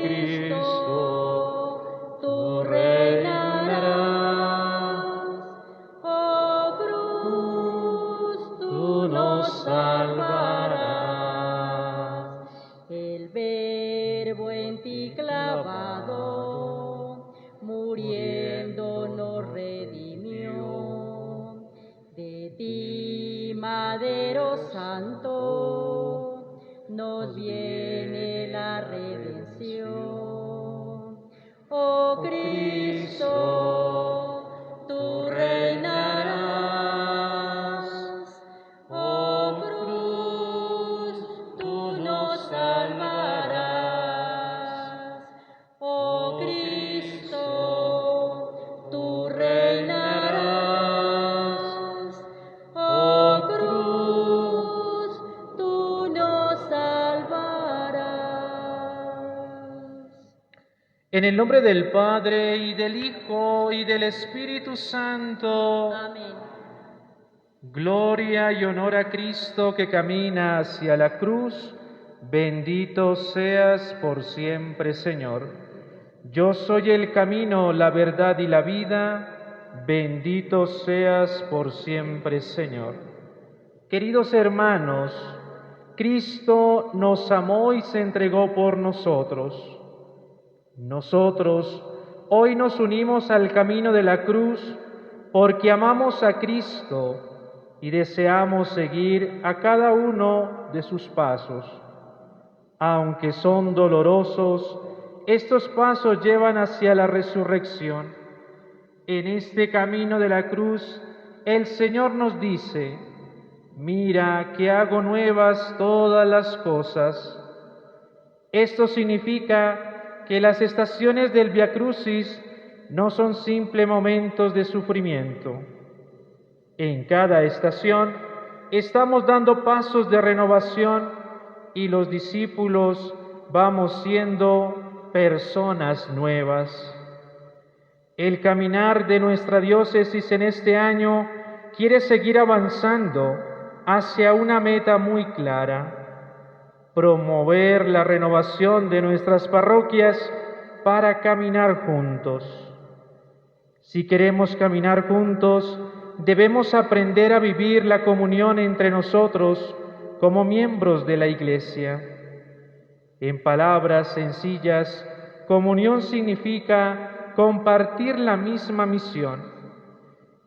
Cristo, tú reinarás. Oh cruz, tú nos salvarás. El Verbo en ti clavado, muriendo nos redimió. De ti, Madero Santo, nos viene la redención. Oh Cristo, tú reinarás. Oh cruz, tú nos salvarás. Oh Cristo, tú reinarás. Oh cruz, tú nos salvarás. En el nombre del Padre, y del Hijo, y del Espíritu Santo. Amén. Gloria y honor a Cristo que camina hacia la cruz. Bendito seas por siempre, Señor. Yo soy el camino, la verdad y la vida. Bendito seas por siempre, Señor. Queridos hermanos, Cristo nos amó y se entregó por nosotros. Nosotros hoy nos unimos al camino de la cruz porque amamos a Cristo y deseamos seguir a cada uno de sus pasos. Aunque son dolorosos, estos pasos llevan hacia la resurrección. En este camino de la cruz, el Señor nos dice: mira que hago nuevas todas las cosas. Esto significa que las estaciones del Via Crucis no son simples momentos de sufrimiento. En cada estación estamos dando pasos de renovación y los discípulos vamos siendo personas nuevas. El caminar de nuestra diócesis en este año quiere seguir avanzando hacia una meta muy clara: promover la renovación de nuestras parroquias para caminar juntos. Si queremos caminar juntos, debemos aprender a vivir la comunión entre nosotros como miembros de la Iglesia. En palabras sencillas, comunión significa compartir la misma misión.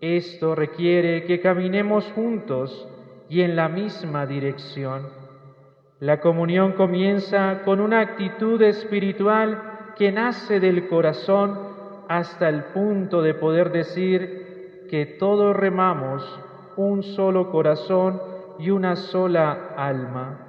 Esto requiere que caminemos juntos y en la misma dirección. La comunión comienza con una actitud espiritual que nace del corazón hasta el punto de poder decir que todos remamos un solo corazón y una sola alma.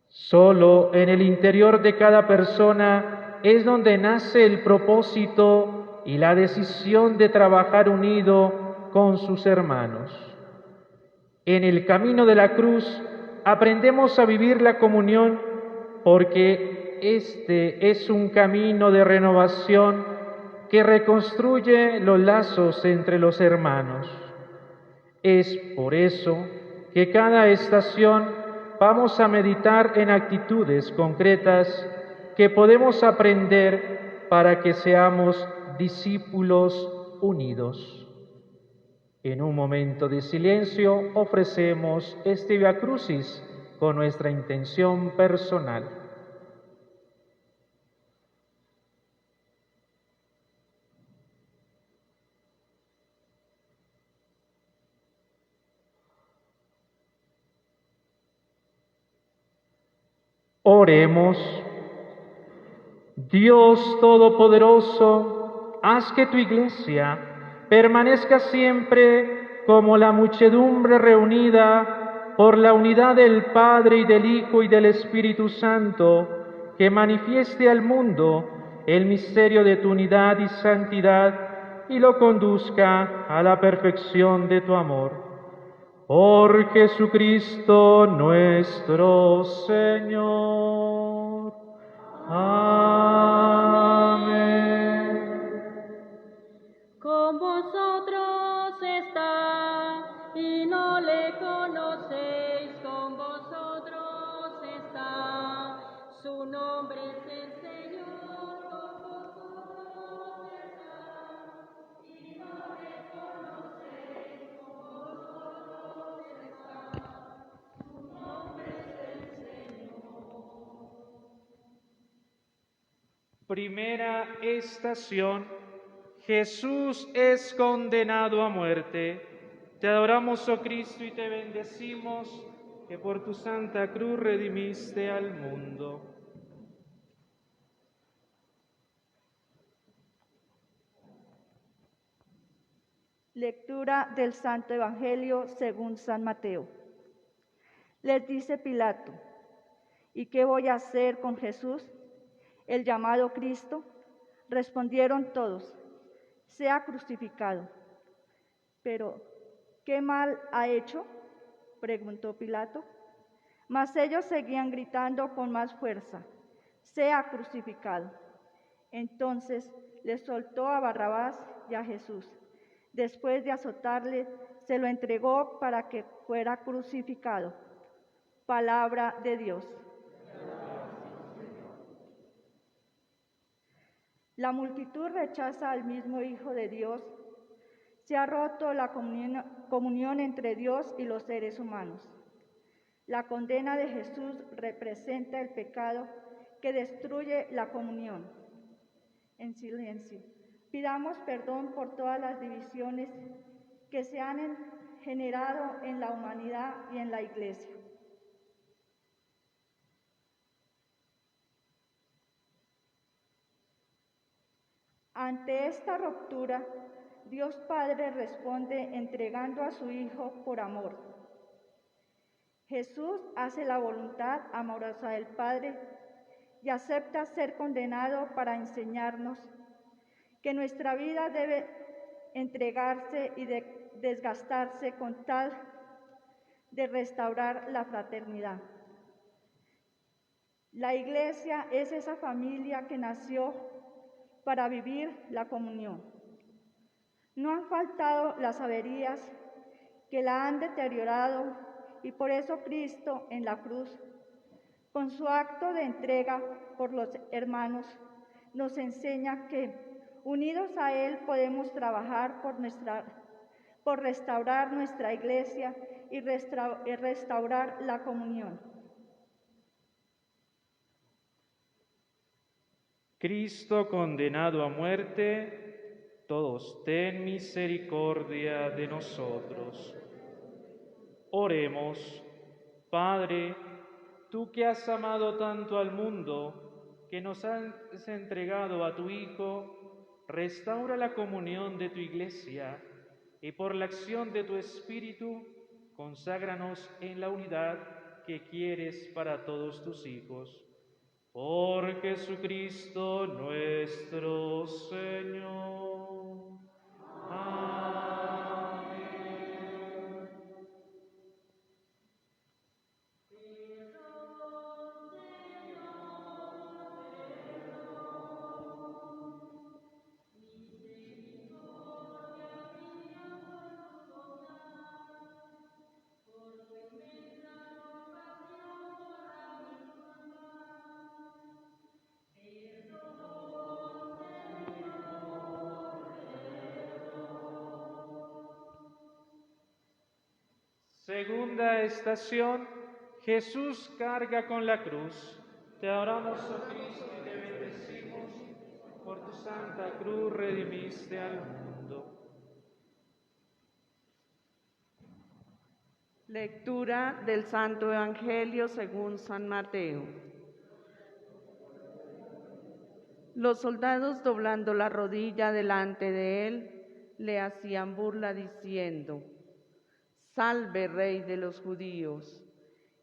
Solo en el interior de cada persona es donde nace el propósito y la decisión de trabajar unido con sus hermanos. En el camino de la cruz aprendemos a vivir la comunión porque este es un camino de renovación que reconstruye los lazos entre los hermanos. Es por eso que cada estación vamos a meditar en actitudes concretas que podemos aprender para que seamos discípulos unidos. En un momento de silencio ofrecemos este Via Crucis con nuestra intención personal. Oremos. Dios Todopoderoso, haz que tu Iglesia permanezca siempre como la muchedumbre reunida por la unidad del Padre y del Hijo y del Espíritu Santo, que manifieste al mundo el misterio de tu unidad y santidad y lo conduzca a la perfección de tu amor. Por Jesucristo nuestro Señor. Amén. Con vosotros está y no le conocéis, con vosotros está, su nombre es el Primera estación. Jesús es condenado a muerte. Te adoramos, oh Cristo, y te bendecimos, que por tu santa cruz redimiste al mundo. Lectura del Santo Evangelio según San Mateo. Les dice Pilato: ¿y qué voy a hacer con Jesús, el llamado Cristo? Respondieron todos: sea crucificado. Pero, ¿qué mal ha hecho?, preguntó Pilato. Mas ellos seguían gritando con más fuerza: sea crucificado. Entonces le soltó a Barrabás y a Jesús. Después de azotarle, se lo entregó para que fuera crucificado. Palabra de Dios. La multitud rechaza al mismo Hijo de Dios. Se ha roto la comunión entre Dios y los seres humanos. La condena de Jesús representa el pecado que destruye la comunión. En silencio, pidamos perdón por todas las divisiones que se han generado en la humanidad y en la Iglesia. Ante esta ruptura, Dios Padre responde entregando a su Hijo por amor. Jesús hace la voluntad amorosa del Padre y acepta ser condenado para enseñarnos que nuestra vida debe entregarse y desgastarse con tal de restaurar la fraternidad. La Iglesia es esa familia que nació para vivir la comunión. No han faltado las averías que la han deteriorado, y por eso Cristo en la cruz, con su acto de entrega por los hermanos, nos enseña que, unidos a Él, podemos trabajar por restaurar nuestra Iglesia y restaurar la comunión. Cristo condenado a muerte, todos ten misericordia de nosotros. Oremos. Padre, tú que has amado tanto al mundo, que nos has entregado a tu Hijo, restaura la comunión de tu Iglesia y por la acción de tu Espíritu, conságranos en la unidad que quieres para todos tus hijos. Por Jesucristo nuestro Señor. Amén. Segunda estación. Jesús carga con la cruz. Te adoramos, oh Cristo, y te bendecimos. Por tu santa cruz redimiste al mundo. Lectura del Santo Evangelio según San Mateo. Los soldados, doblando la rodilla delante de él, le hacían burla diciendo: «Salve, Rey de los judíos».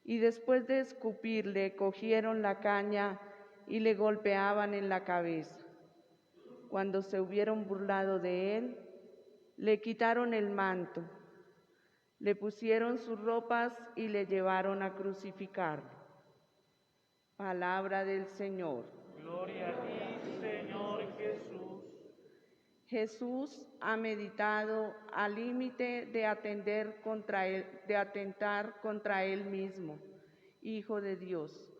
Y después de escupirle, cogieron la caña y le golpeaban en la cabeza. Cuando se hubieron burlado de él, le quitaron el manto, le pusieron sus ropas y le llevaron a crucificarlo. Palabra del Señor. Gloria a ti, Señor Jesús. Jesús ha meditado al límite de atentar contra él mismo, Hijo de Dios.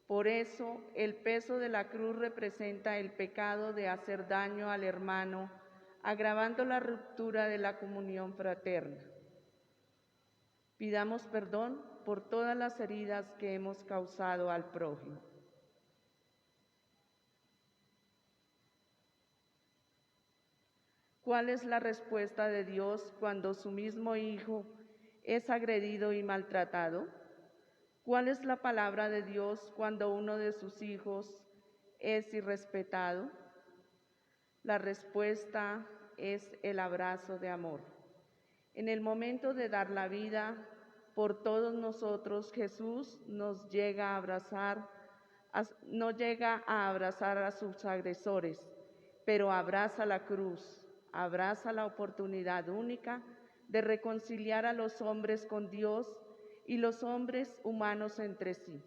Por eso, el peso de la cruz representa el pecado de hacer daño al hermano, agravando la ruptura de la comunión fraterna. Pidamos perdón por todas las heridas que hemos causado al prójimo. ¿Cuál es la respuesta de Dios cuando su mismo Hijo es agredido y maltratado? ¿Cuál es la palabra de Dios cuando uno de sus hijos es irrespetado? La respuesta es el abrazo de amor. En el momento de dar la vida por todos nosotros, Jesús no llega a abrazar a sus agresores, pero abraza la cruz, abraza la oportunidad única de reconciliar a los hombres con Dios y los hombres humanos entre sí.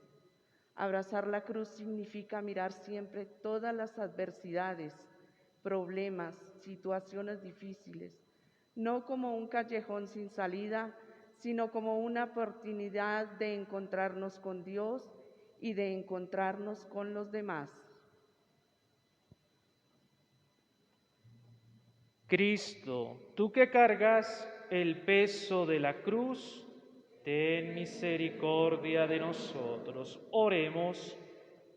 Abrazar la cruz significa mirar siempre todas las adversidades, problemas, situaciones difíciles, no como un callejón sin salida, sino como una oportunidad de encontrarnos con Dios y de encontrarnos con los demás. Cristo, tú que cargas el peso de la cruz, ten misericordia de nosotros. Oremos.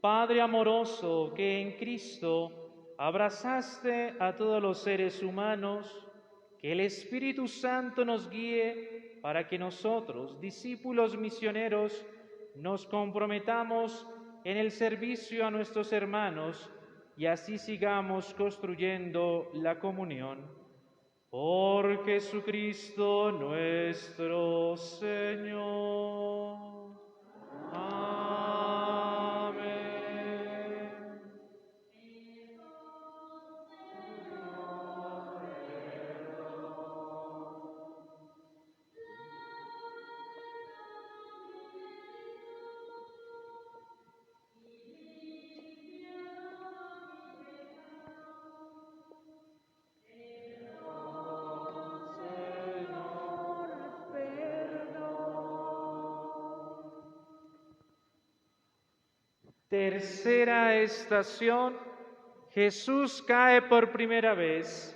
Padre amoroso, que en Cristo abrazaste a todos los seres humanos, que el Espíritu Santo nos guíe para que nosotros, discípulos misioneros, nos comprometamos en el servicio a nuestros hermanos y así sigamos construyendo la comunión. Por Jesucristo nuestro Señor. Amén. Tercera estación, Jesús cae por primera vez.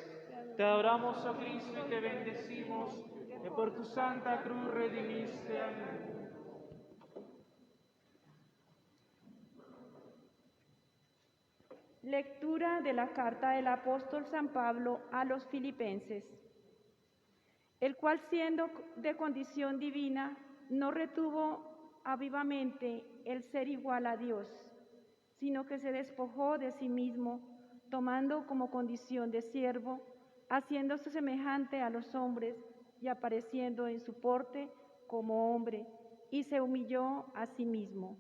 Te adoramos, oh Cristo, y te bendecimos, que por tu santa cruz redimiste al mundo. Lectura de la carta del apóstol San Pablo a los Filipenses, el cual siendo de condición divina, no retuvo vivamente el ser igual a Dios, sino que se despojó de sí mismo, tomando como condición de siervo, haciéndose semejante a los hombres y apareciendo en su porte como hombre, y se humilló a sí mismo,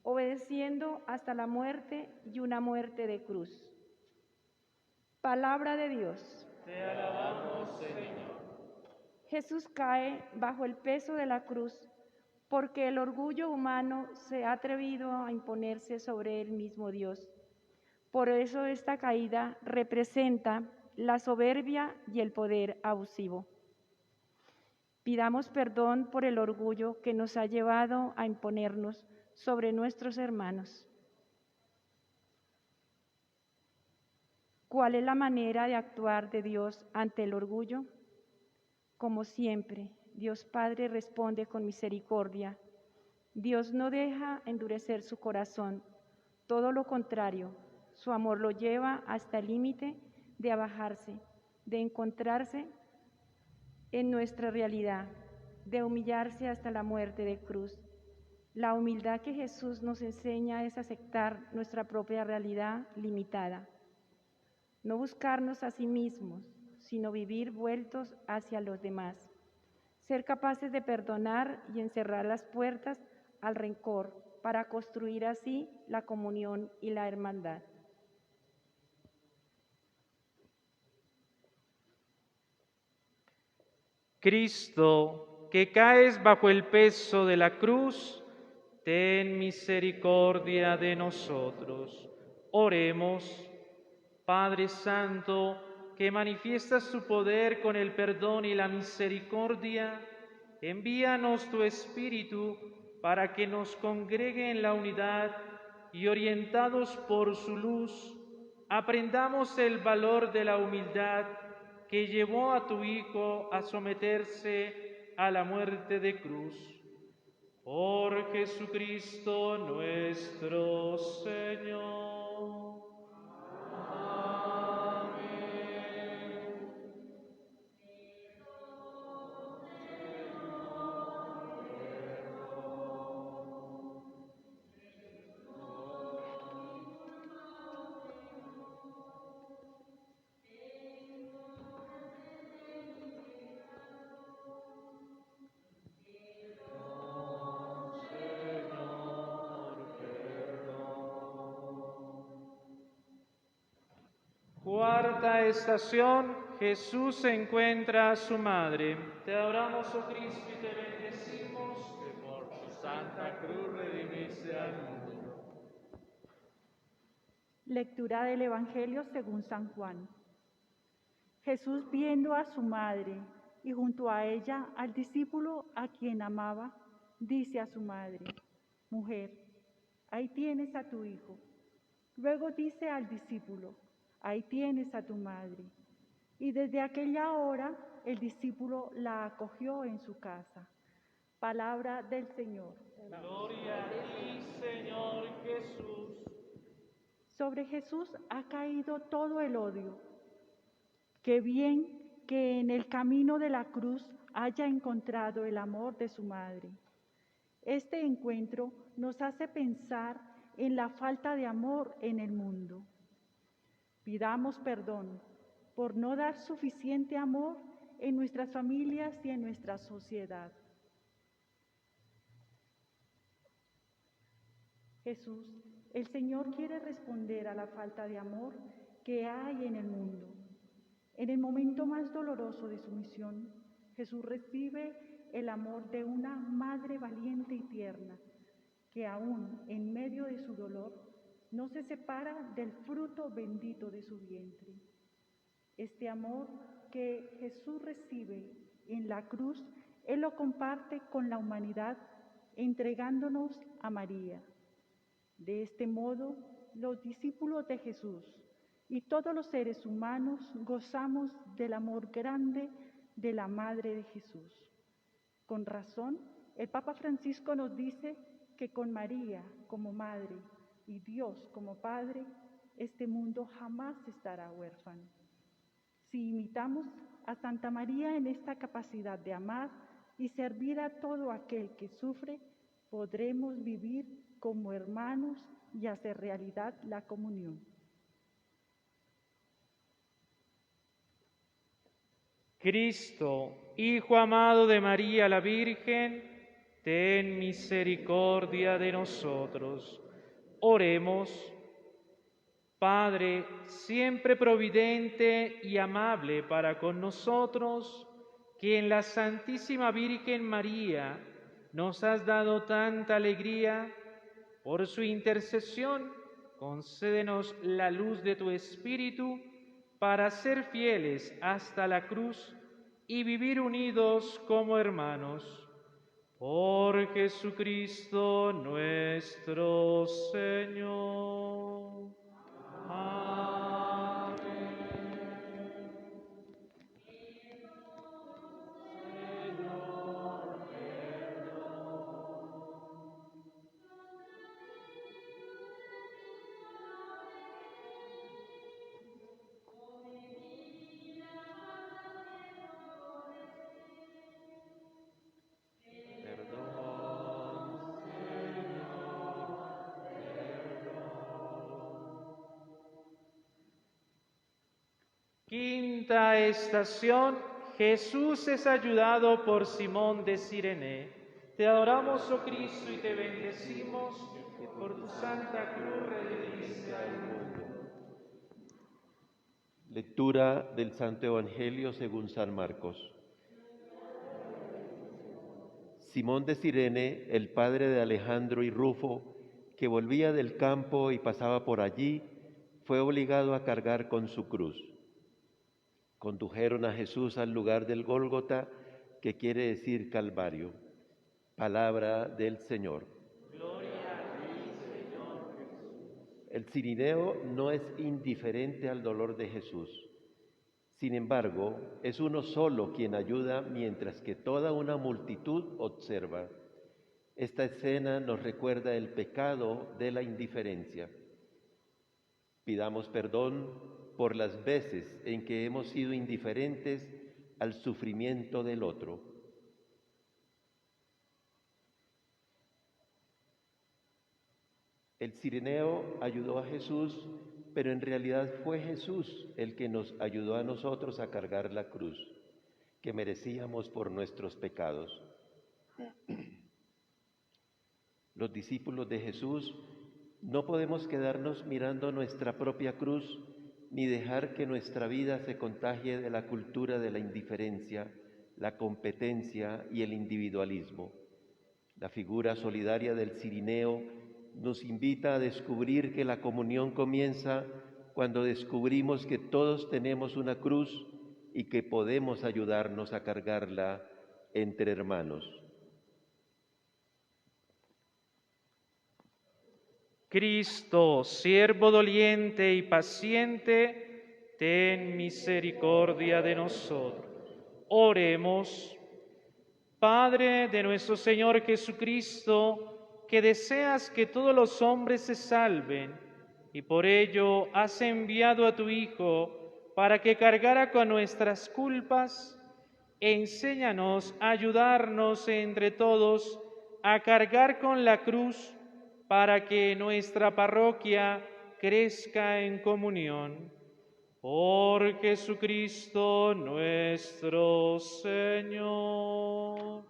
obedeciendo hasta la muerte y una muerte de cruz. Palabra de Dios. Te alabamos, Señor. Jesús cae bajo el peso de la cruz porque el orgullo humano se ha atrevido a imponerse sobre el mismo Dios. Por eso esta caída representa la soberbia y el poder abusivo. Pidamos perdón por el orgullo que nos ha llevado a imponernos sobre nuestros hermanos. ¿Cuál es la manera de actuar de Dios ante el orgullo? Como siempre, Dios Padre responde con misericordia. Dios no deja endurecer su corazón, todo lo contrario, su amor lo lleva hasta el límite de abajarse, de encontrarse en nuestra realidad, de humillarse hasta la muerte de cruz. La humildad que Jesús nos enseña es aceptar nuestra propia realidad limitada, no buscarnos a sí mismos, sino vivir vueltos hacia los demás, ser capaces de perdonar y encerrar las puertas al rencor para construir así la comunión y la hermandad. Cristo, que caes bajo el peso de la cruz, ten misericordia de nosotros. Oremos. Padre Santo, que manifiestas tu poder con el perdón y la misericordia, envíanos tu Espíritu para que nos congregue en la unidad y orientados por su luz, aprendamos el valor de la humildad que llevó a tu Hijo a someterse a la muerte de cruz. Por Jesucristo nuestro Señor. Amén. cuarta estación, Jesús se encuentra a su madre. Te adoramos, oh Cristo, y te bendecimos, que por tu santa cruz redimiste al mundo. Lectura del Evangelio según San Juan. Jesús, viendo a su madre y junto a ella al discípulo a quien amaba, dice a su madre: Mujer, ahí tienes a tu hijo. Luego dice al discípulo: Ahí tienes a tu madre. Y desde aquella hora el discípulo la acogió en su casa. Palabra del Señor. Gloria a ti, Señor Jesús. Sobre Jesús ha caído todo el odio. Qué bien que en el camino de la cruz haya encontrado el amor de su madre. Este encuentro nos hace pensar en la falta de amor en el mundo. Pidamos perdón por no dar suficiente amor en nuestras familias y en nuestra sociedad. Jesús, el Señor quiere responder a la falta de amor que hay en el mundo. En el momento más doloroso de su misión, Jesús recibe el amor de una madre valiente y tierna, que aún en medio de su dolor no se separa del fruto bendito de su vientre. Este amor que Jesús recibe en la cruz, Él lo comparte con la humanidad, entregándonos a María. De este modo, los discípulos de Jesús y todos los seres humanos gozamos del amor grande de la Madre de Jesús. Con razón, el Papa Francisco nos dice que con María como Madre y Dios como Padre, este mundo jamás estará huérfano. Si imitamos a Santa María en esta capacidad de amar y servir a todo aquel que sufre, podremos vivir como hermanos y hacer realidad la comunión. Cristo, Hijo amado de María la Virgen, ten misericordia de nosotros. Oremos. Padre, siempre providente y amable para con nosotros, que en la Santísima Virgen María nos has dado tanta alegría, por su intercesión, concédenos la luz de tu Espíritu para ser fieles hasta la cruz y vivir unidos como hermanos. Por Jesucristo nuestro Señor. Amén. Quinta estación, Jesús es ayudado por Simón de Cirene. Te adoramos, oh Cristo, y te bendecimos, que por tu santa cruz redimiste al mundo. Lectura del Santo Evangelio según San Marcos. Simón de Cirene, el padre de Alejandro y Rufo, que volvía del campo y pasaba por allí, fue obligado a cargar con su cruz. Condujeron a Jesús al lugar del Gólgota, que quiere decir Calvario. Palabra del Señor. Gloria a ti, Señor Jesús. El cirineo no es indiferente al dolor de Jesús. Sin embargo, es uno solo quien ayuda mientras que toda una multitud observa. Esta escena nos recuerda el pecado de la indiferencia. Pidamos perdón por las veces en que hemos sido indiferentes al sufrimiento del otro. El cirineo ayudó a Jesús, pero en realidad fue Jesús el que nos ayudó a nosotros a cargar la cruz que merecíamos por nuestros pecados. Los discípulos de Jesús no podemos quedarnos mirando nuestra propia cruz ni dejar que nuestra vida se contagie de la cultura de la indiferencia, la competencia y el individualismo. La figura solidaria del Cirineo nos invita a descubrir que la comunión comienza cuando descubrimos que todos tenemos una cruz y que podemos ayudarnos a cargarla entre hermanos. Cristo, siervo doliente y paciente, ten misericordia de nosotros. Oremos. Padre de nuestro Señor Jesucristo, que deseas que todos los hombres se salven, y por ello has enviado a tu Hijo para que cargara con nuestras culpas, enséñanos a ayudarnos entre todos a cargar con la cruz para que nuestra parroquia crezca en comunión. Por Jesucristo nuestro Señor.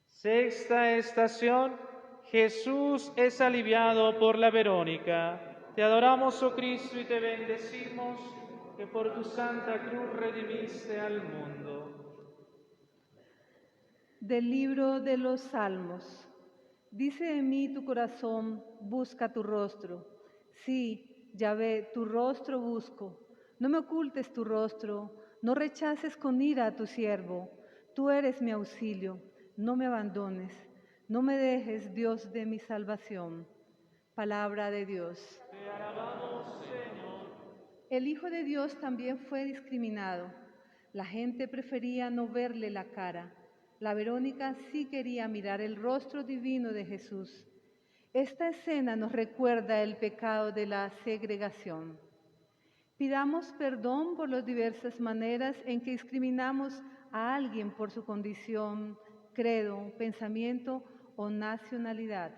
Sexta estación, Jesús es aliviado por la Verónica. Te adoramos, oh Cristo, y te bendecimos, que por tu santa cruz redimiste al mundo. Del libro de los Salmos. Dice de mí tu corazón, busca tu rostro. Sí, Yahvé, tu rostro busco. No me ocultes tu rostro, no rechaces con ira a tu siervo. Tú eres mi auxilio. No me abandones, no me dejes, Dios de mi salvación. Palabra de Dios. Te alabamos, Señor. El Hijo de Dios también fue discriminado. La gente prefería no verle la cara. La Verónica sí quería mirar el rostro divino de Jesús. Esta escena nos recuerda el pecado de la segregación. Pidamos perdón por las diversas maneras en que discriminamos a alguien por su condición, credo, pensamiento o nacionalidad.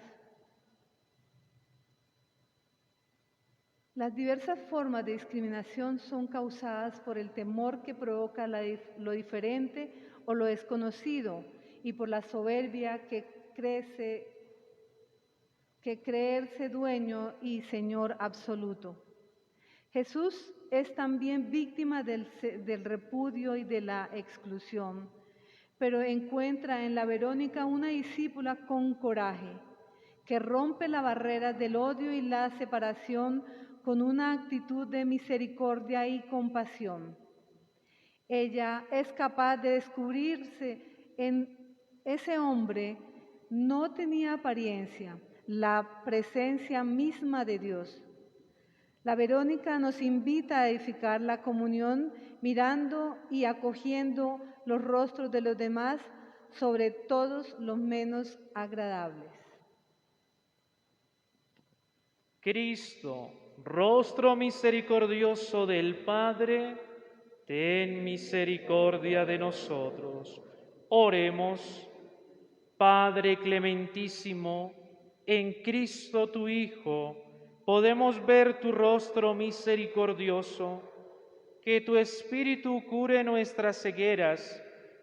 Las diversas formas de discriminación son causadas por el temor que provoca lo diferente o lo desconocido y por la soberbia que creerse dueño y Señor absoluto. Jesús es también víctima del repudio y de la exclusión, pero encuentra en la Verónica una discípula con coraje, que rompe la barrera del odio y la separación con una actitud de misericordia y compasión. Ella es capaz de descubrirse en ese hombre, no tenía apariencia, la presencia misma de Dios. La Verónica nos invita a edificar la comunión mirando y acogiendo los rostros de los demás, sobre todos los menos agradables. Cristo, rostro misericordioso del Padre, ten misericordia de nosotros. Oremos. Padre clementísimo, en Cristo tu Hijo, podemos ver tu rostro misericordioso. Que tu Espíritu cure nuestras cegueras,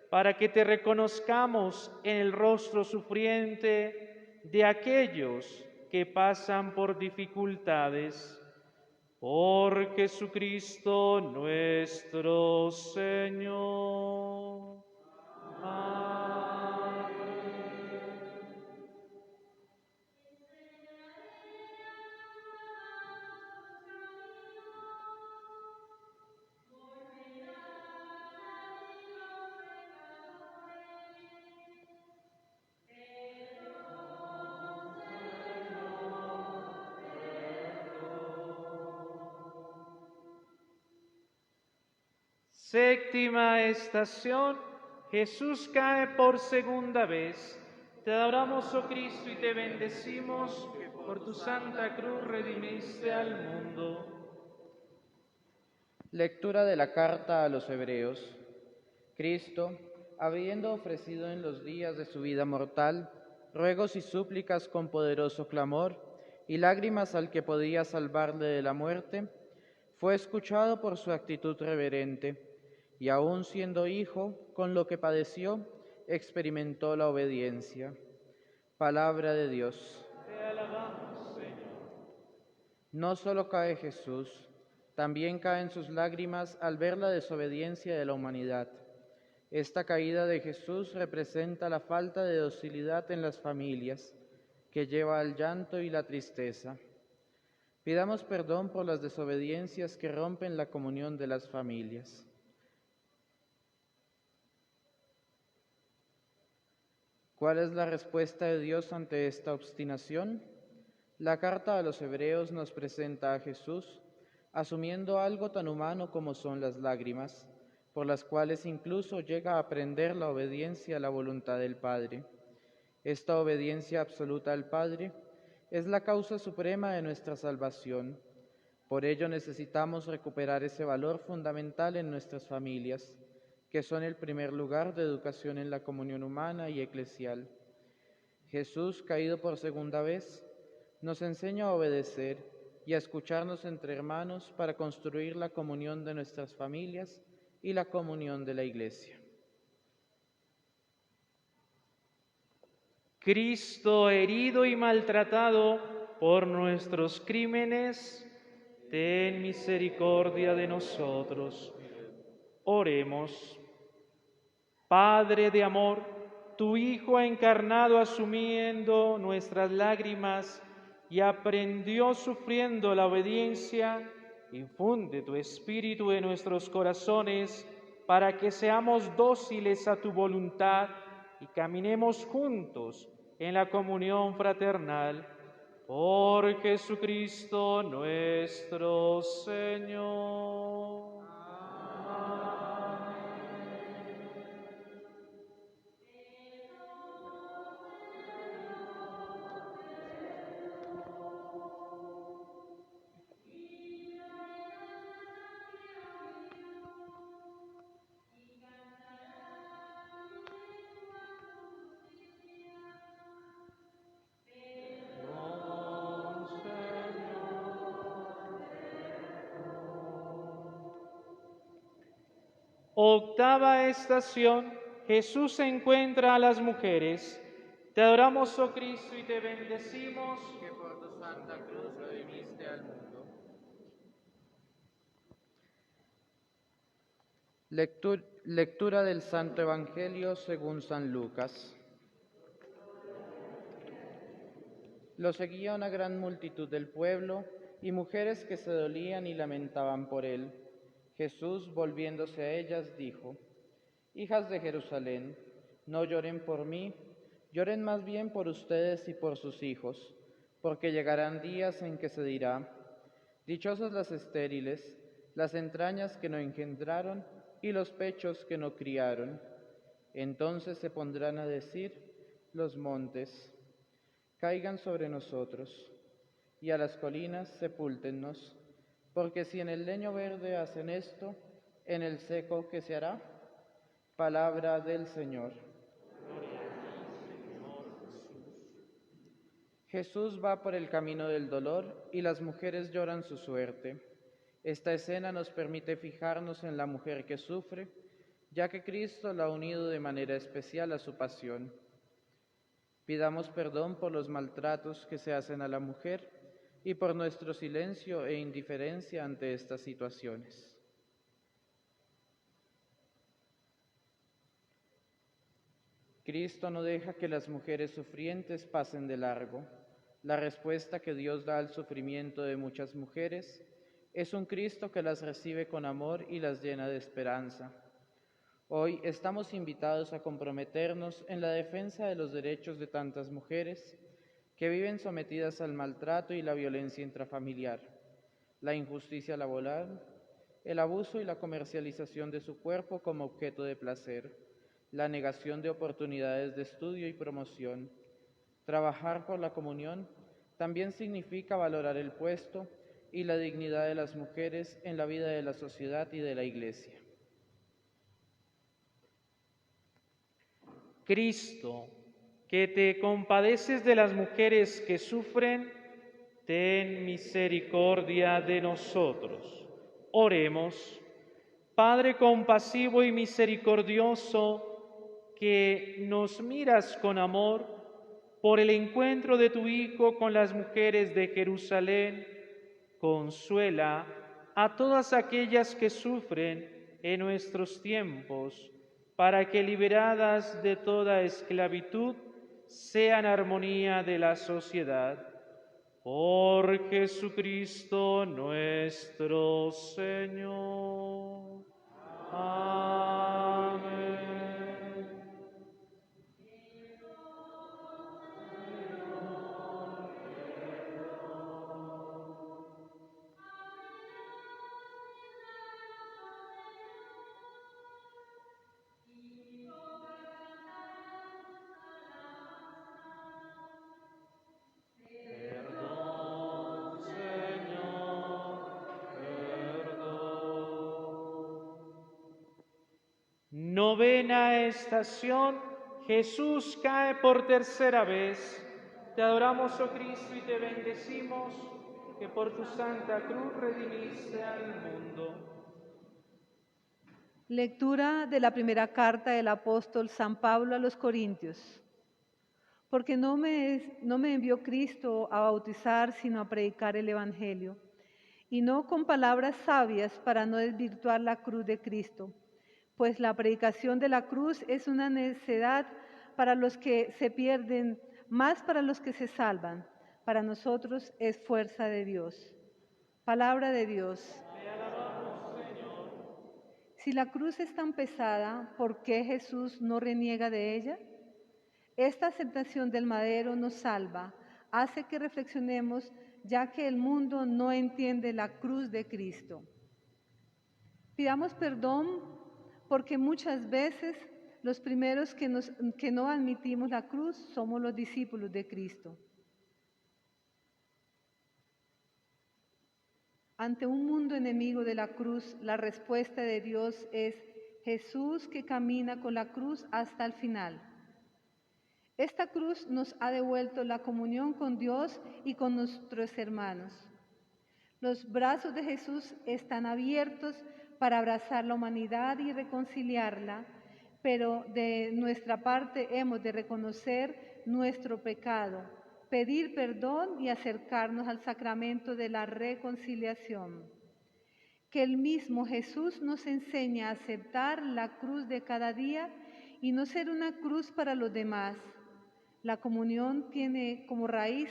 para que te reconozcamos en el rostro sufriente de aquellos que pasan por dificultades. Por Jesucristo nuestro Señor. Amén. Séptima estación, Jesús cae por segunda vez. Te adoramos, oh Cristo, y te bendecimos, por tu santa cruz redimiste al mundo. Lectura de la carta a los Hebreos. Cristo, habiendo ofrecido en los días de su vida mortal ruegos y súplicas con poderoso clamor y lágrimas al que podía salvarle de la muerte, fue escuchado por su actitud reverente, y aun siendo hijo, con lo que padeció, experimentó la obediencia. Palabra de Dios. Te alabamos, Señor. No solo cae Jesús, también caen sus lágrimas al ver la desobediencia de la humanidad. Esta caída de Jesús representa la falta de docilidad en las familias, que lleva al llanto y la tristeza. Pidamos perdón por las desobediencias que rompen la comunión de las familias. ¿Cuál es la respuesta de Dios ante esta obstinación? La carta a los Hebreos nos presenta a Jesús asumiendo algo tan humano como son las lágrimas, por las cuales incluso llega a aprender la obediencia a la voluntad del Padre. Esta obediencia absoluta al Padre es la causa suprema de nuestra salvación. Por ello necesitamos recuperar ese valor fundamental en nuestras familias, que son el primer lugar de educación en la comunión humana y eclesial. Jesús, caído por segunda vez, nos enseña a obedecer y a escucharnos entre hermanos para construir la comunión de nuestras familias y la comunión de la Iglesia. Cristo, herido y maltratado por nuestros crímenes, ten misericordia de nosotros. Oremos. Padre de amor, tu Hijo encarnado asumiendo nuestras lágrimas y aprendió sufriendo la obediencia, infunde tu Espíritu en nuestros corazones para que seamos dóciles a tu voluntad y caminemos juntos en la comunión fraternal. Por Jesucristo nuestro Señor. Octava estación, Jesús encuentra a las mujeres. Te adoramos, oh Cristo, y te bendecimos, Que por tu santa cruz redimiste al mundo. Lectura del Santo Evangelio según San Lucas. Lo seguía una gran multitud del pueblo y mujeres que se dolían y lamentaban por él. Jesús, volviéndose a ellas, dijo: Hijas de Jerusalén, no lloren por mí, lloren más bien por ustedes y por sus hijos, porque llegarán días en que se dirá: dichosas las estériles, las entrañas que no engendraron y los pechos que no criaron. Entonces se pondrán a decir los montes: caigan sobre nosotros, y a las colinas sepúltennos, porque si en el leño verde hacen esto, en el seco, ¿qué se hará? Palabra del Señor. Jesús va por el camino del dolor y las mujeres lloran su suerte. Esta escena nos permite fijarnos en la mujer que sufre, ya que Cristo la ha unido de manera especial a su pasión. Pidamos perdón por los maltratos que se hacen a la mujer y por nuestro silencio e indiferencia ante estas situaciones. Cristo no deja que las mujeres sufrientes pasen de largo. La respuesta que Dios da al sufrimiento de muchas mujeres es un Cristo que las recibe con amor y las llena de esperanza. Hoy estamos invitados a comprometernos en la defensa de los derechos de tantas mujeres que viven sometidas al maltrato y la violencia intrafamiliar, la injusticia laboral, el abuso y la comercialización de su cuerpo como objeto de placer, la negación de oportunidades de estudio y promoción. Trabajar por la comunión también significa valorar el puesto y la dignidad de las mujeres en la vida de la sociedad y de la Iglesia. Cristo, que te compadeces de las mujeres que sufren, ten misericordia de nosotros. Oremos. Padre compasivo y misericordioso, que nos miras con amor por el encuentro de tu Hijo con las mujeres de Jerusalén, consuela a todas aquellas que sufren en nuestros tiempos, para que, liberadas de toda esclavitud, sean armonía de la sociedad. Por Jesucristo nuestro Señor. Amén. Novena estación, Jesús cae por tercera vez. Te adoramos, oh Cristo, y te bendecimos, que por tu santa cruz redimiste al mundo. Lectura de la primera carta del apóstol San Pablo a los Corintios. Porque no me envió Cristo a bautizar, sino a predicar el Evangelio, y no con palabras sabias para no desvirtuar la cruz de Cristo. Pues la predicación de la cruz es una necedad para los que se pierden, más para los que se salvan. Para nosotros es fuerza de Dios. Palabra de Dios. Te alabamos, Señor. Si la cruz es tan pesada, ¿por qué Jesús no reniega de ella? Esta aceptación del madero nos salva, hace que reflexionemos, ya que el mundo no entiende la cruz de Cristo. Pidamos perdón porque muchas veces los primeros que no admitimos la cruz somos los discípulos de Cristo. Ante un mundo enemigo de la cruz, la respuesta de Dios es Jesús que camina con la cruz hasta el final. Esta cruz nos ha devuelto la comunión con Dios y con nuestros hermanos. Los brazos de Jesús están abiertos para abrazar la humanidad y reconciliarla, pero de nuestra parte hemos de reconocer nuestro pecado, pedir perdón y acercarnos al sacramento de la reconciliación. Que el mismo Jesús nos enseña a aceptar la cruz de cada día y no ser una cruz para los demás. La comunión tiene como raíz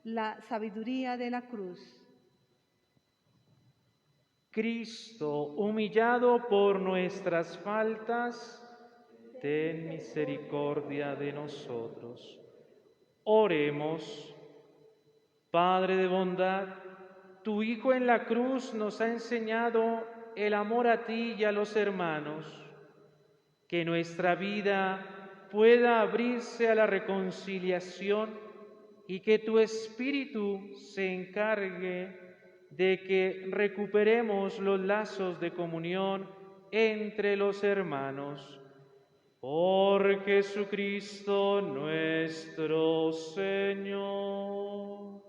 la sabiduría de la cruz. Cristo, humillado por nuestras faltas, ten misericordia de nosotros. Oremos. Padre de bondad, tu Hijo en la cruz nos ha enseñado el amor a ti y a los hermanos. Que nuestra vida pueda abrirse a la reconciliación y que tu Espíritu se encargue de que recuperemos los lazos de comunión entre los hermanos. Por Jesucristo nuestro Señor.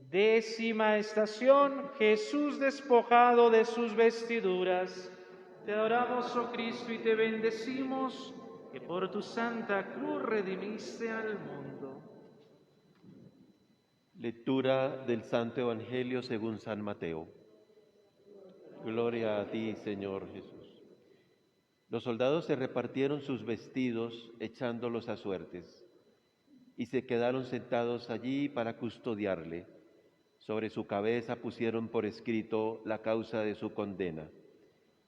Décima estación, Jesús despojado de sus vestiduras. Te adoramos, oh Cristo, y te bendecimos, que por tu santa cruz redimiste al mundo. Lectura del Santo Evangelio según San Mateo. Gloria a ti, Señor Jesús. Los soldados se repartieron sus vestidos echándolos a suertes y se quedaron sentados allí para custodiarle. Sobre su cabeza pusieron por escrito la causa de su condena.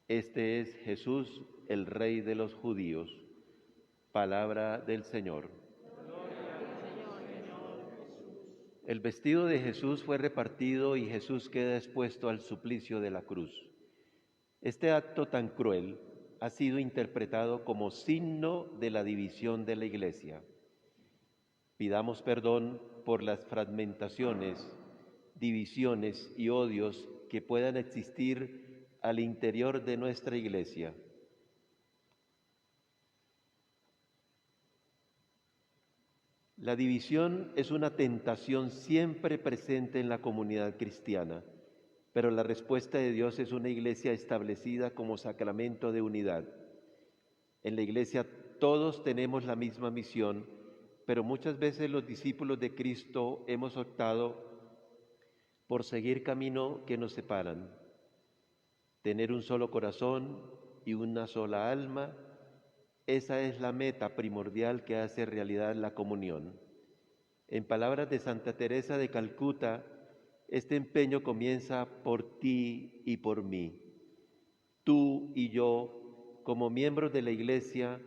Este es Jesús, el Rey de los judíos. Palabra del Señor. El vestido de Jesús fue repartido y Jesús queda expuesto al suplicio de la cruz. Este acto tan cruel ha sido interpretado como signo de la división de la Iglesia. Pidamos perdón por las fragmentaciones, divisiones y odios que puedan existir al interior de nuestra Iglesia. La división es una tentación siempre presente en la comunidad cristiana, pero la respuesta de Dios es una iglesia establecida como sacramento de unidad. En la iglesia todos tenemos la misma misión, pero muchas veces los discípulos de Cristo hemos optado por seguir camino que nos separan. Tener un solo corazón y una sola alma, esa es la meta primordial que hace realidad la comunión. En palabras de Santa Teresa de Calcuta, este empeño comienza por ti y por mí. Tú y yo, como miembros de la Iglesia,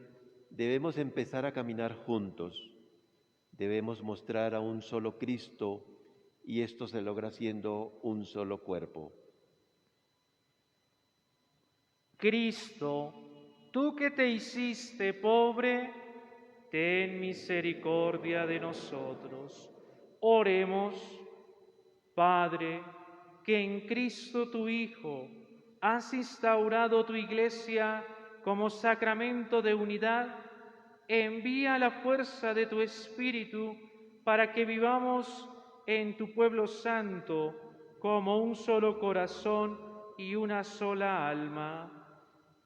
debemos empezar a caminar juntos. Debemos mostrar a un solo Cristo y esto se logra siendo un solo cuerpo. Cristo, tú que te hiciste pobre, ten misericordia de nosotros. Oremos. Padre, que en Cristo tu Hijo has instaurado tu Iglesia como sacramento de unidad, envía la fuerza de tu Espíritu para que vivamos en tu pueblo santo como un solo corazón y una sola alma.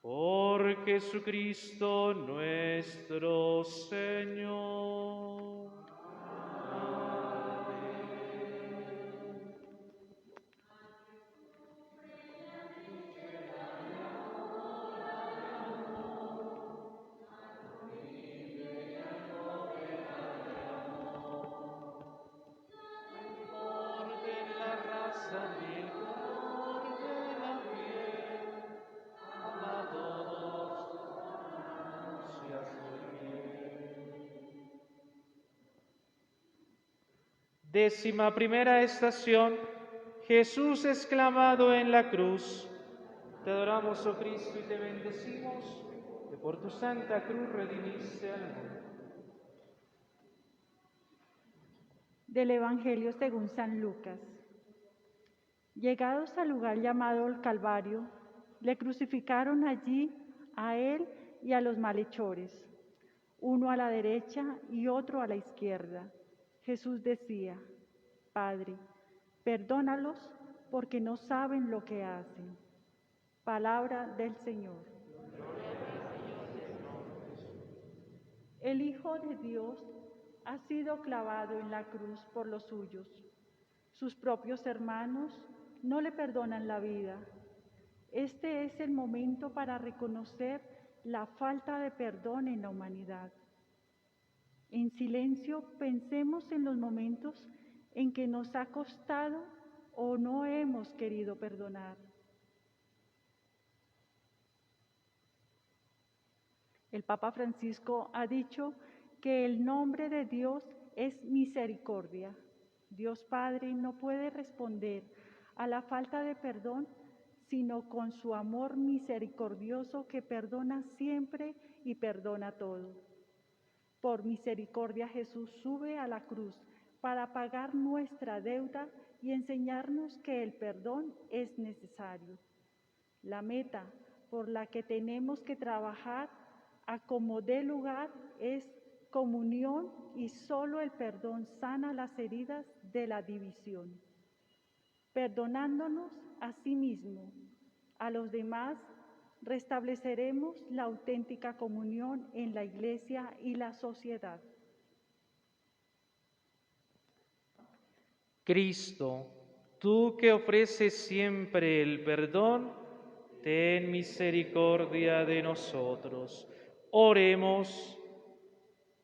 Por Jesucristo nuestro Señor. Décima primera estación. Jesús es clavado en la cruz. Te adoramos, oh Cristo, y te bendecimos, que por tu santa cruz redimiste al mundo. Del Evangelio según San Lucas. Llegados al lugar llamado el Calvario, le crucificaron allí a él y a los malhechores, uno a la derecha y otro a la izquierda. Jesús decía: Padre, perdónalos porque no saben lo que hacen. Palabra del Señor. El Hijo de Dios ha sido clavado en la cruz por los suyos. Sus propios hermanos no le perdonan la vida. Este es el momento para reconocer la falta de perdón en la humanidad. En silencio pensemos en los momentos en que nos ha costado o no hemos querido perdonar. El Papa Francisco ha dicho que el nombre de Dios es misericordia. Dios Padre no puede responder a la falta de perdón sino con su amor misericordioso que perdona siempre y perdona todo. Por misericordia Jesús sube a la cruz para pagar nuestra deuda y enseñarnos que el perdón es necesario. La meta por la que tenemos que trabajar a como dé lugar es comunión y solo el perdón sana las heridas de la división. Perdonándonos a sí mismo, a los demás, restableceremos la auténtica comunión en la Iglesia y la sociedad. Cristo, tú que ofreces siempre el perdón, ten misericordia de nosotros. Oremos.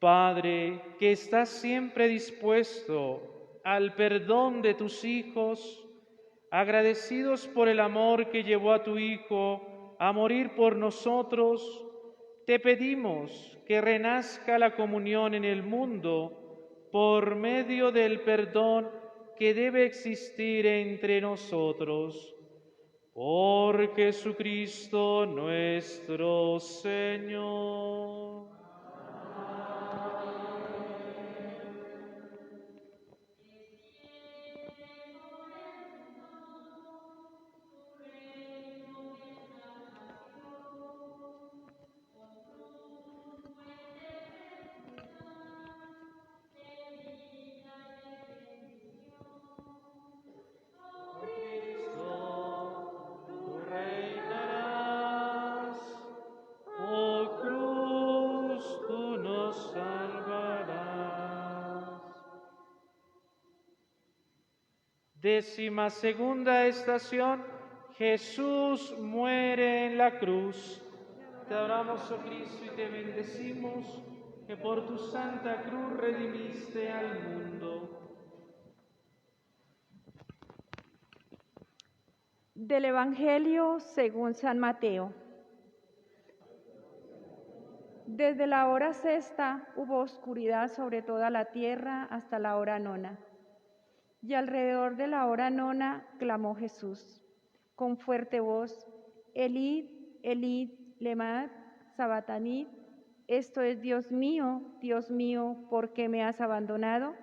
Padre, que estás siempre dispuesto al perdón de tus hijos, agradecidos por el amor que llevó a tu Hijo a morir por nosotros, te pedimos que renazca la comunión en el mundo por medio del perdón que debe existir entre nosotros. Por Jesucristo nuestro Señor. Décima segunda estación, Jesús muere en la cruz. Te adoramos, oh Cristo, y te bendecimos, que por tu santa cruz redimiste al mundo. Del Evangelio según San Mateo. Desde la hora sexta hubo oscuridad sobre toda la tierra hasta la hora nona. Y alrededor de la hora nona clamó Jesús con fuerte voz: Elí, Elí, lema sabactani, esto es: Dios mío, ¿por qué me has abandonado?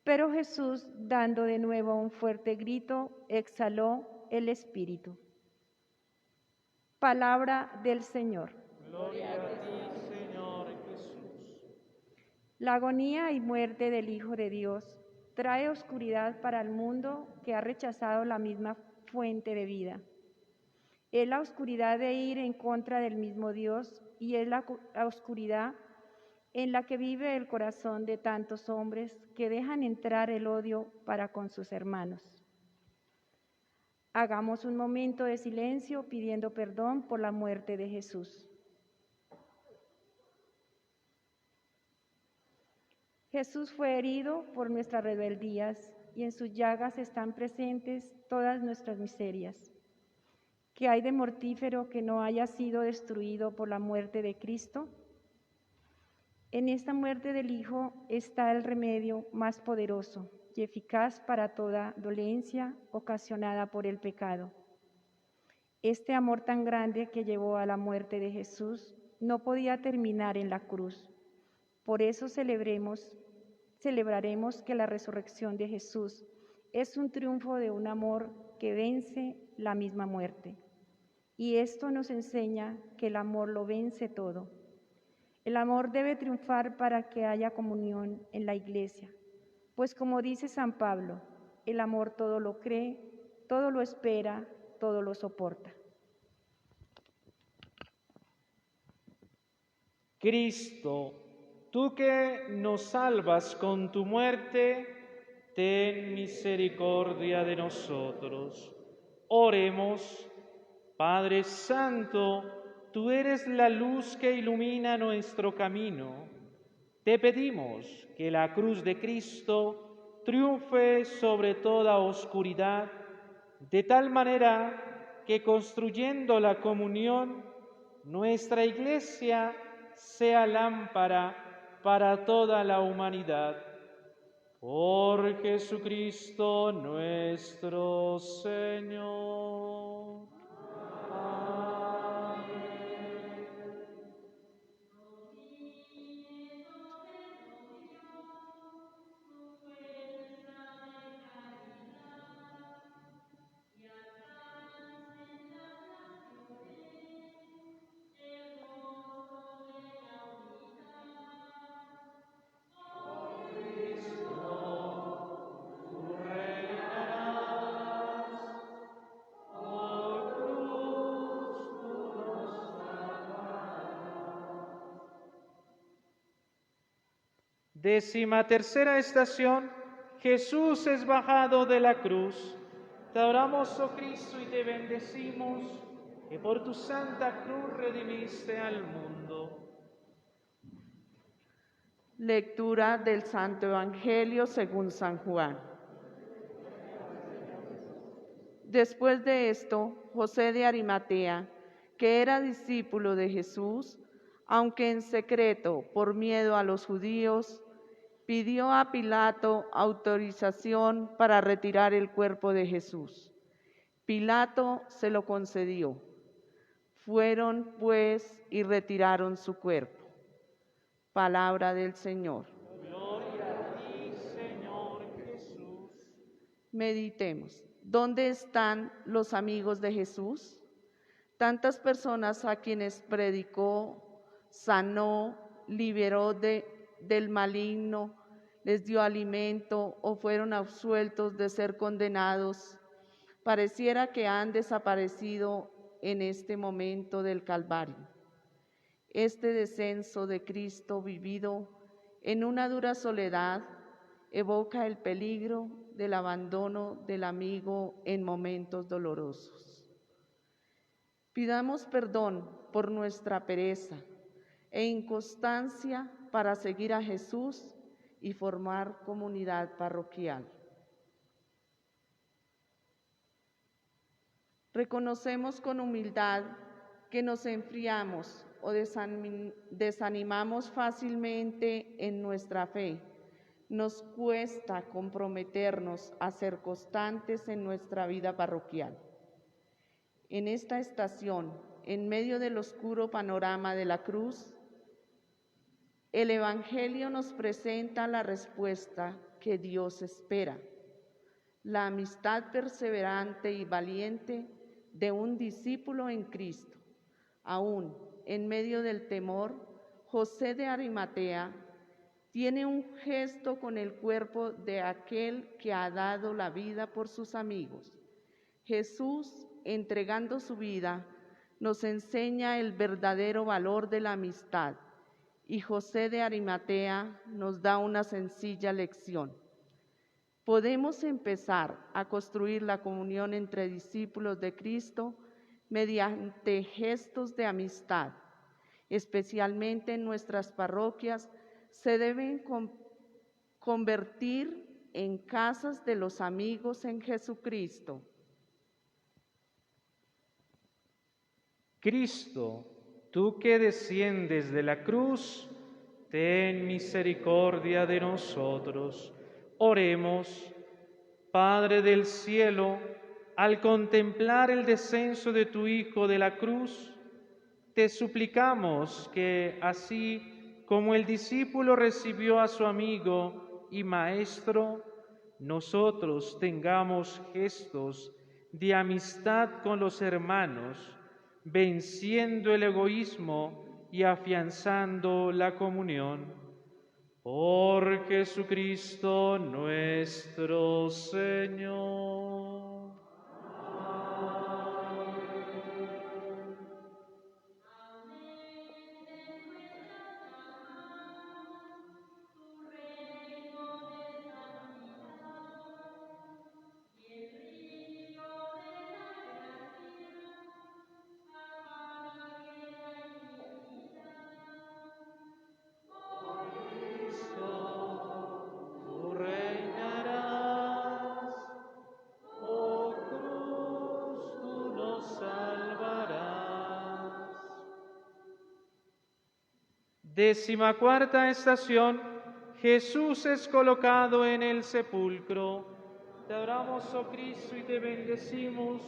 Pero Jesús, dando de nuevo un fuerte grito, exhaló el espíritu. Palabra del Señor. Gloria a ti, Señor Jesús. La agonía y muerte del Hijo de Dios trae oscuridad para el mundo que ha rechazado la misma fuente de vida. Es la oscuridad de ir en contra del mismo Dios y es la oscuridad en la que vive el corazón de tantos hombres que dejan entrar el odio para con sus hermanos. Hagamos un momento de silencio pidiendo perdón por la muerte de Jesús. Jesús fue herido por nuestras rebeldías y en sus llagas están presentes todas nuestras miserias. ¿Qué hay de mortífero que no haya sido destruido por la muerte de Cristo? En esta muerte del Hijo está el remedio más poderoso y eficaz para toda dolencia ocasionada por el pecado. Este amor tan grande que llevó a la muerte de Jesús no podía terminar en la cruz. Por eso celebraremos que la resurrección de Jesús es un triunfo de un amor que vence la misma muerte. Y esto nos enseña que el amor lo vence todo. El amor debe triunfar para que haya comunión en la Iglesia, pues como dice San Pablo, el amor todo lo cree, todo lo espera, todo lo soporta. Cristo, tú que nos salvas con tu muerte, ten misericordia de nosotros. Oremos. Padre Santo, tú eres la luz que ilumina nuestro camino. Te pedimos que la cruz de Cristo triunfe sobre toda oscuridad, de tal manera que construyendo la comunión, nuestra Iglesia sea lámpara para toda la humanidad. Por Jesucristo nuestro Señor. Décima tercera estación, Jesús es bajado de la cruz. Te adoramos, oh Cristo, y te bendecimos, que por tu santa cruz redimiste al mundo. Lectura del Santo Evangelio según San Juan. Después de esto, José de Arimatea, que era discípulo de Jesús, aunque en secreto por miedo a los judíos, pidió a Pilato autorización para retirar el cuerpo de Jesús. Pilato se lo concedió. Fueron, pues, y retiraron su cuerpo. Palabra del Señor. Gloria a ti, Señor Jesús. Meditemos. ¿Dónde están los amigos de Jesús? Tantas personas a quienes predicó, sanó, liberó del maligno, les dio alimento o fueron absueltos de ser condenados, pareciera que han desaparecido en este momento del Calvario. Este descenso de Cristo vivido en una dura soledad evoca el peligro del abandono del amigo en momentos dolorosos. Pidamos perdón por nuestra pereza e inconstancia para seguir a Jesús y formar comunidad parroquial. Reconocemos con humildad que nos enfriamos o desanimamos fácilmente en nuestra fe. Nos cuesta comprometernos a ser constantes en nuestra vida parroquial. En esta estación, en medio del oscuro panorama de la cruz, el Evangelio nos presenta la respuesta que Dios espera, la amistad perseverante y valiente de un discípulo en Cristo. Aún en medio del temor, José de Arimatea tiene un gesto con el cuerpo de aquel que ha dado la vida por sus amigos. Jesús, entregando su vida, nos enseña el verdadero valor de la amistad, y José de Arimatea nos da una sencilla lección. Podemos empezar a construir la comunión entre discípulos de Cristo mediante gestos de amistad. Especialmente en nuestras parroquias se deben convertir en casas de los amigos en Jesucristo. Cristo, tú que desciendes de la cruz, ten misericordia de nosotros. Oremos. Padre del cielo, al contemplar el descenso de tu Hijo de la cruz, te suplicamos que, así como el discípulo recibió a su amigo y maestro, nosotros tengamos gestos de amistad con los hermanos, venciendo el egoísmo y afianzando la comunión. Por Jesucristo nuestro Señor. Décima-cuarta estación. Jesús es colocado en el sepulcro. Te adoramos, oh Cristo, y te bendecimos.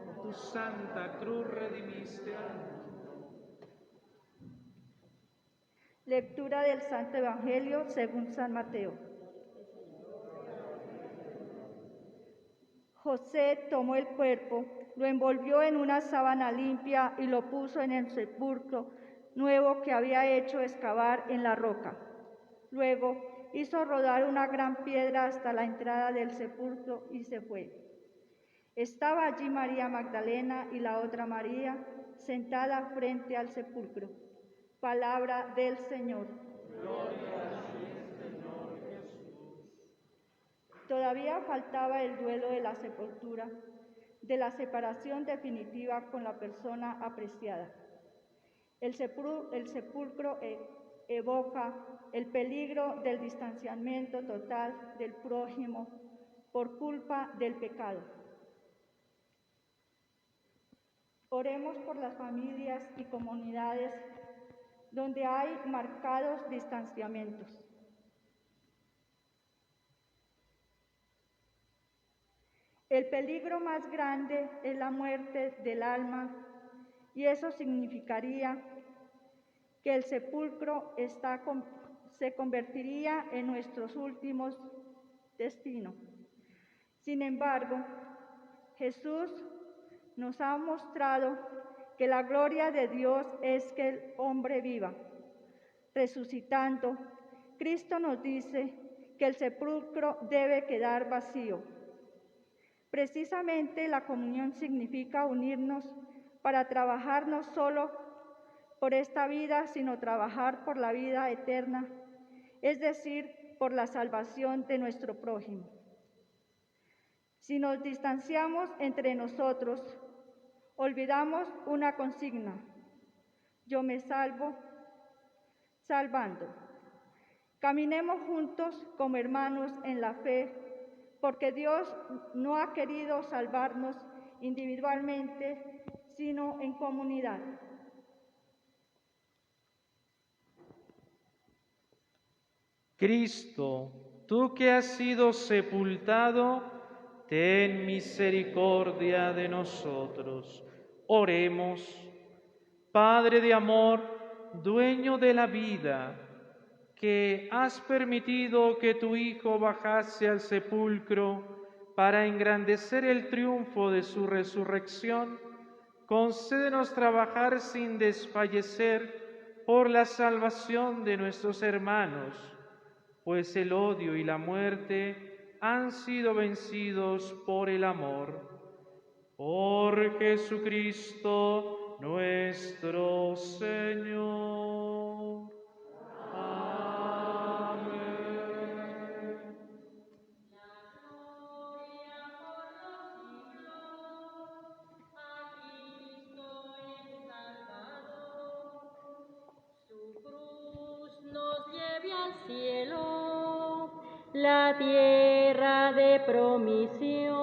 Por tu santa cruz redimiste al mundo. Lectura del Santo Evangelio según San Mateo. José tomó el cuerpo, lo envolvió en una sábana limpia y lo puso en el sepulcro nuevo que había hecho excavar en la roca. Luego hizo rodar una gran piedra hasta la entrada del sepulcro y se fue. Estaba allí María Magdalena y la otra María sentada frente al sepulcro. Palabra del Señor. Gloria a ti, Señor Jesús. Todavía faltaba el duelo de la sepultura, de la separación definitiva con la persona apreciada. El sepulcro evoca el peligro del distanciamiento total del prójimo por culpa del pecado. Oremos por las familias y comunidades donde hay marcados distanciamientos. El peligro más grande es la muerte del alma, y eso significaría que el sepulcro se convertiría en nuestros últimos destinos. Sin embargo, Jesús nos ha mostrado que la gloria de Dios es que el hombre viva. Resucitando, Cristo nos dice que el sepulcro debe quedar vacío. Precisamente la comunión significa unirnos para trabajar no solo por esta vida, sino trabajar por la vida eterna, es decir, por la salvación de nuestro prójimo. Si nos distanciamos entre nosotros, olvidamos una consigna: yo me salvo salvando. Caminemos juntos como hermanos en la fe, porque Dios no ha querido salvarnos individualmente, sino en comunidad. Cristo, tú que has sido sepultado, ten misericordia de nosotros. Oremos. Padre de amor, dueño de la vida, que has permitido que tu Hijo bajase al sepulcro para engrandecer el triunfo de su resurrección, concédenos trabajar sin desfallecer por la salvación de nuestros hermanos, pues el odio y la muerte han sido vencidos por el amor. Por Jesucristo nuestro Señor. La tierra de promisión.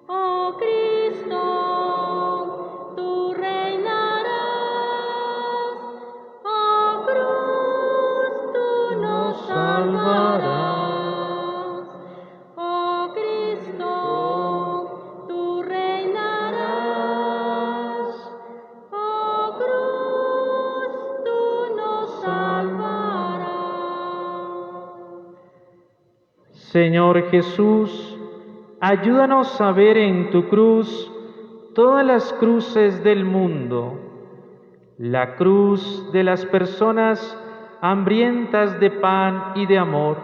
Oh Cristo, tú reinarás. Oh cruz, tú nos salvarás. Oh Cristo, tú reinarás. Oh cruz, tú nos salvarás. Señor Jesús, ayúdanos a ver en tu cruz todas las cruces del mundo, la cruz de las personas hambrientas de pan y de amor,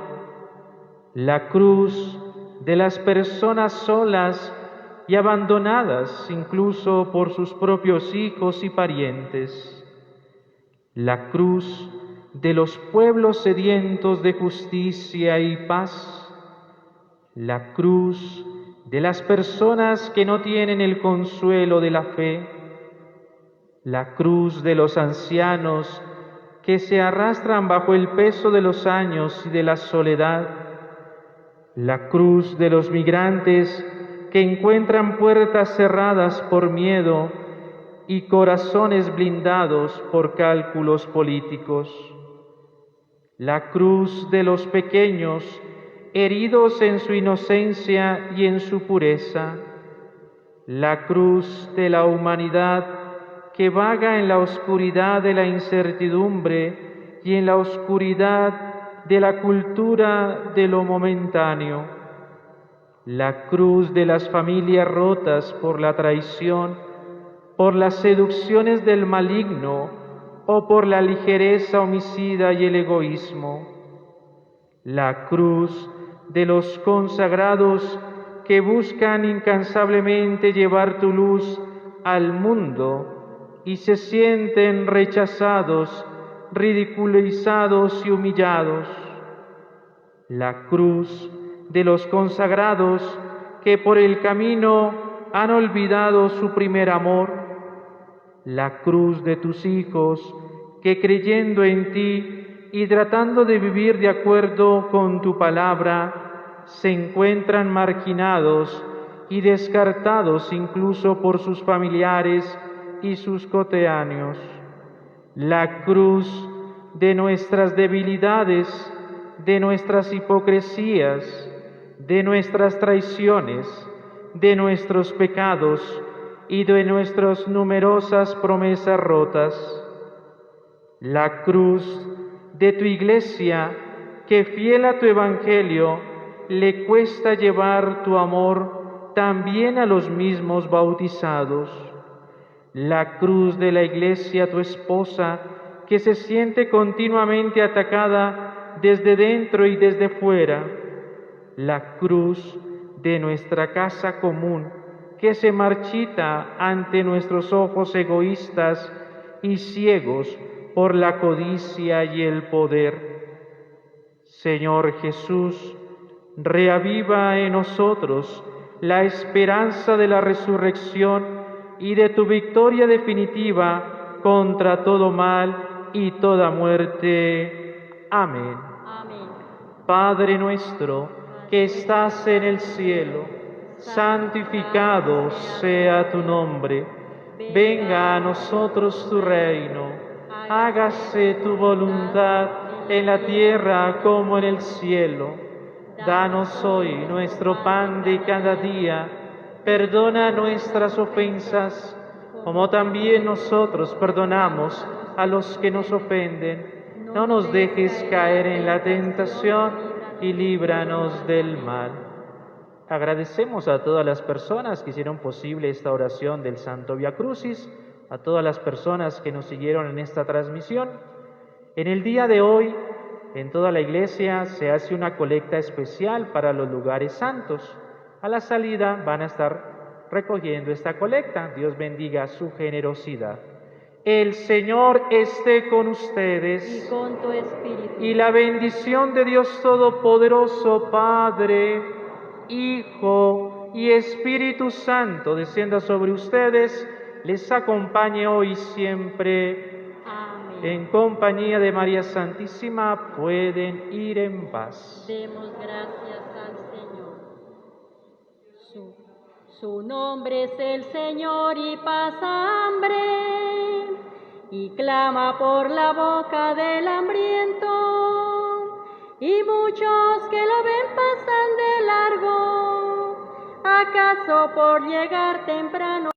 la cruz de las personas solas y abandonadas incluso por sus propios hijos y parientes, la cruz de los pueblos sedientos de justicia y paz, la cruz de las personas que no tienen el consuelo de la fe, la cruz de los ancianos que se arrastran bajo el peso de los años y de la soledad, la cruz de los migrantes que encuentran puertas cerradas por miedo y corazones blindados por cálculos políticos, la cruz de los pequeños heridos en su inocencia y en su pureza, la cruz de la humanidad que vaga en la oscuridad de la incertidumbre y en la oscuridad de la cultura de lo momentáneo, la cruz de las familias rotas por la traición, por las seducciones del maligno o por la ligereza homicida y el egoísmo, la cruz de los consagrados que buscan incansablemente llevar tu luz al mundo y se sienten rechazados, ridiculizados y humillados, la cruz de los consagrados que por el camino han olvidado su primer amor, la cruz de tus hijos, que creyendo en ti y tratando de vivir de acuerdo con tu palabra, se encuentran marginados y descartados incluso por sus familiares y sus coetáneos. La cruz de nuestras debilidades, de nuestras hipocresías, de nuestras traiciones, de nuestros pecados y de nuestras numerosas promesas rotas. La cruz de tu Iglesia, que fiel a tu Evangelio, le cuesta llevar tu amor también a los mismos bautizados. La cruz de la Iglesia, tu esposa, que se siente continuamente atacada desde dentro y desde fuera. La cruz de nuestra casa común, que se marchita ante nuestros ojos egoístas y ciegos por la codicia y el poder. Señor Jesús, reaviva en nosotros la esperanza de la resurrección y de tu victoria definitiva contra todo mal y toda muerte. Amén. Amén. Padre nuestro, que estás en el cielo, santificado sea tu nombre. Venga a nosotros tu reino. Hágase tu voluntad en la tierra como en el cielo. Danos hoy nuestro pan de cada día. Perdona nuestras ofensas, como también nosotros perdonamos a los que nos ofenden. No nos dejes caer en la tentación y líbranos del mal. Agradecemos a todas las personas que hicieron posible esta oración del Santo Via Crucis, a todas las personas que nos siguieron en esta transmisión. En el día de hoy, en toda la iglesia se hace una colecta especial para los lugares santos. A la salida van a estar recogiendo esta colecta. Dios bendiga su generosidad. El Señor esté con ustedes. Y con tu espíritu. Y la bendición de Dios Todopoderoso, Padre, Hijo y Espíritu Santo, descienda sobre ustedes, les acompañe hoy y siempre. Amén. En compañía de María Santísima pueden ir en paz. Demos gracias al Señor. Su nombre es el Señor y pasa hambre, y clama por la boca del hambriento, y muchos que lo ven pasan de largo, acaso por llegar temprano.